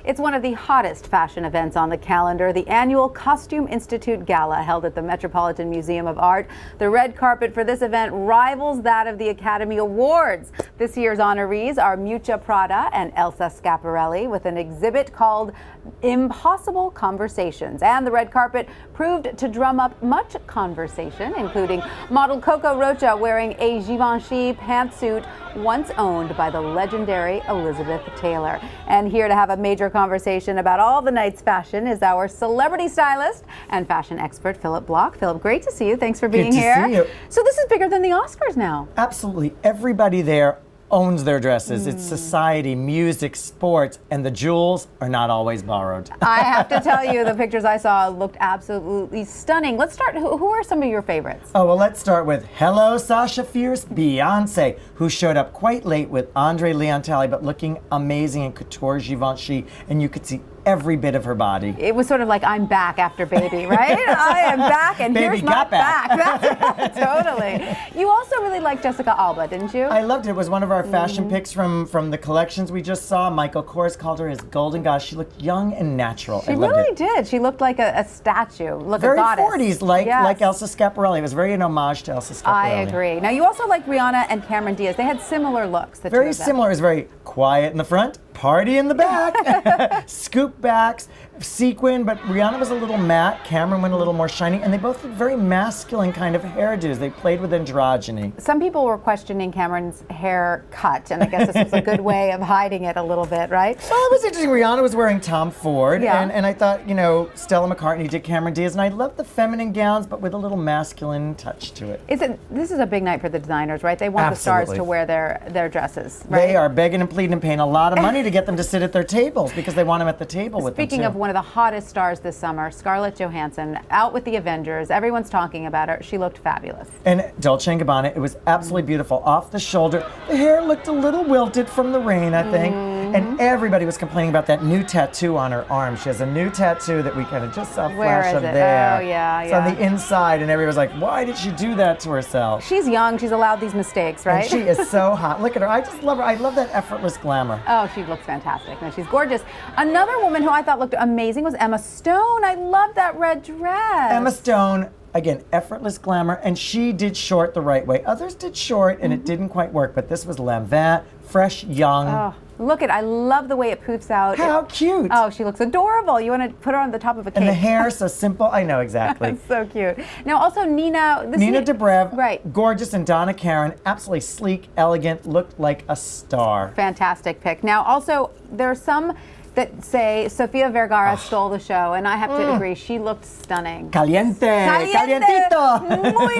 It's one of the hottest fashion events on the calendar, the annual Costume Institute Gala held at the Metropolitan Museum of Art. The red carpet for this event rivals that of the Academy Awards. This year's honorees are Miuccia Prada and Elsa Schiaparelli with an exhibit called Impossible Conversations. And the red carpet proved to drum up much conversation, including model Coco Rocha wearing a Givenchy pantsuit once owned by the legendary Elizabeth Taylor. And here to have a major conversation about all the night's fashion is our celebrity stylist and fashion expert, Phillip Bloch. Phillip, great to see you. Thanks for being here. Good to see you. So this is bigger than the Oscars now. Absolutely. Everybody there owns their dresses. It's society, music, sports, and the jewels are not always borrowed. I have to tell you, the pictures I saw looked absolutely stunning. Let's start. Who are some of your favorites? Oh, well, let's start with Hello Sasha Fierce, Beyonce, who showed up quite late with Andre Leontali, but looking amazing in couture Givenchy, and you could see every bit of her body. It was sort of like, I'm back after baby, right? I am back, and Baby here's my got back. That's totally. You also really liked Jessica Alba, didn't you? I loved it. It was one of our fashion picks from the collections we just saw. Michael Kors called her his golden goddess. She looked young and natural. She really did. She looked like a statue. Look, very a goddess. 40s, like Elsa Schiaparelli. It was very an homage to Elsa Schiaparelli. I agree. Now, you also like Rihanna and Cameron Diaz. They had similar looks. Very similar. It was very quiet in the front, party in the back, scoop backs, sequin, but Rihanna was a little matte, Cameron went a little more shiny, and they both had very masculine kind of hairdos. They played with androgyny. Some people were questioning Cameron's hair cut, and I guess this was a good way of hiding it a little bit, right? Well, it was interesting. Rihanna was wearing Tom Ford, yeah. and I thought, you know, Stella McCartney did Cameron Diaz, and I loved the feminine gowns, but with a little masculine touch to it. This is a big night for the designers, right? They want the stars to wear their dresses, right? They are begging and pleading and paying a lot of money to get them to sit at their tables because they want them at the table with them, Speaking of one of the hottest stars this summer, Scarlett Johansson, out with the Avengers. Everyone's talking about her. She looked fabulous. And Dolce & Gabbana, it was absolutely beautiful. Off the shoulder, the hair looked a little wilted from the rain, I think. And everybody was complaining about that new tattoo on her arm. She has a new tattoo that we kind of just saw a flash of there. Oh, yeah, it's on the inside, and everybody was like, why did she do that to herself? She's young. She's allowed these mistakes, right? And she is so hot. Look at her. I just love her. I love that effortless glamour. Oh, she looks fantastic. No, she's gorgeous. Another woman who I thought looked amazing was Emma Stone. I love that red dress. Emma Stone, again, effortless glamour, and she did short the right way. Others did short, and it didn't quite work, but this was Levant, fresh, young. Oh, look at, I love the way it poofs out. How cute. Oh, she looks adorable. You want to put her on the top of a cake. And the hair so simple. I know, exactly. It's so cute. Now, also Nina Dobrev, right? Gorgeous, and Donna Karan, absolutely sleek, elegant, looked like a star. Fantastic pick. Now, also, there are some that say Sofia Vergara stole the show, and I have to agree, she looked stunning. Caliente, calientito.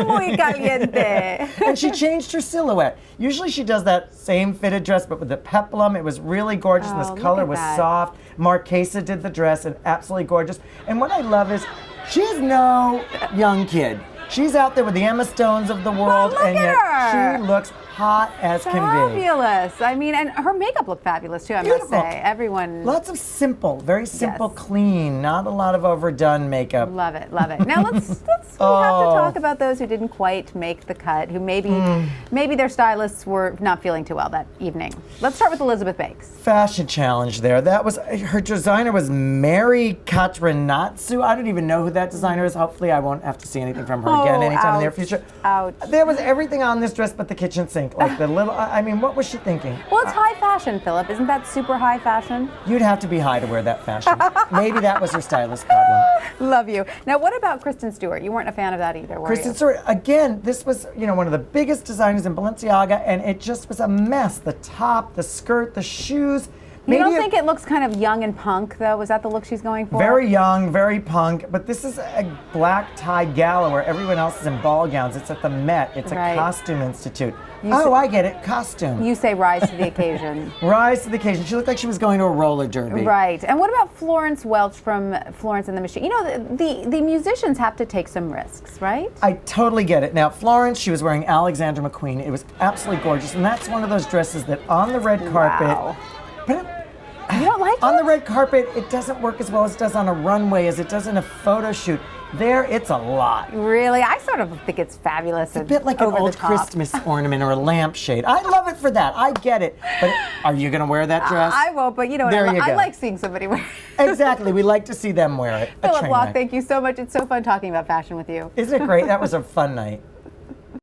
Muy caliente. And she changed her silhouette. Usually she does that same fitted dress, but with the peplum, it was really gorgeous, and this color was soft. Marquesa did the dress, and absolutely gorgeous. And what I love is, she's no young kid. She's out there with the Emma Stones of the world, and yet she looks hot as can be. Fabulous. I mean, and her makeup looked fabulous too, I must say. Everyone. Lots of simple, very simple, clean, not a lot of overdone makeup. Love it, love it. Now we have to talk about those who didn't quite make the cut, who maybe their stylists were not feeling too well that evening. Let's start with Elizabeth Banks. Fashion challenge there. That was, her designer was Mary Katranatsu. I don't even know who that designer is. Hopefully I won't have to see anything from her again anytime in the near future. Ouch. There was everything on this dress but the kitchen sink. Like the little, I mean, what was she thinking? Well, it's high fashion, Phillip. Isn't that super high fashion? You'd have to be high to wear that fashion. Maybe that was her stylist problem. Love you. Now, what about Kristen Stewart? You weren't a fan of that either, were you? Kristen Stewart, again, this was, you know, one of the biggest designers in Balenciaga, and it just was a mess. The top, the skirt, the shoes. You don't think it looks kind of young and punk, though? Was that the look she's going for? Very young, very punk, but this is a black tie gala where everyone else is in ball gowns. It's at the Met. It's a costume institute. I get it. Costume. You say rise to the occasion. Rise to the occasion. She looked like she was going to a roller derby. Right. And what about Florence Welch from Florence and the Machine? You know, the musicians have to take some risks, right? I totally get it. Now, Florence, she was wearing Alexander McQueen. It was absolutely gorgeous, and that's one of those dresses that on the red carpet. You don't like it? On the red carpet, it doesn't work as well as it does on a runway, as it does in a photo shoot. There, it's a lot. Really? I sort of think it's fabulous. It's a bit like an old Christmas ornament or a lampshade. I love it for that. I get it. But are you going to wear that dress? I won't, but you know what? I like seeing somebody wear it. Exactly. We like to see them wear it. Phillip Bloch, thank you so much. It's so fun talking about fashion with you. Isn't it great? That was a fun night.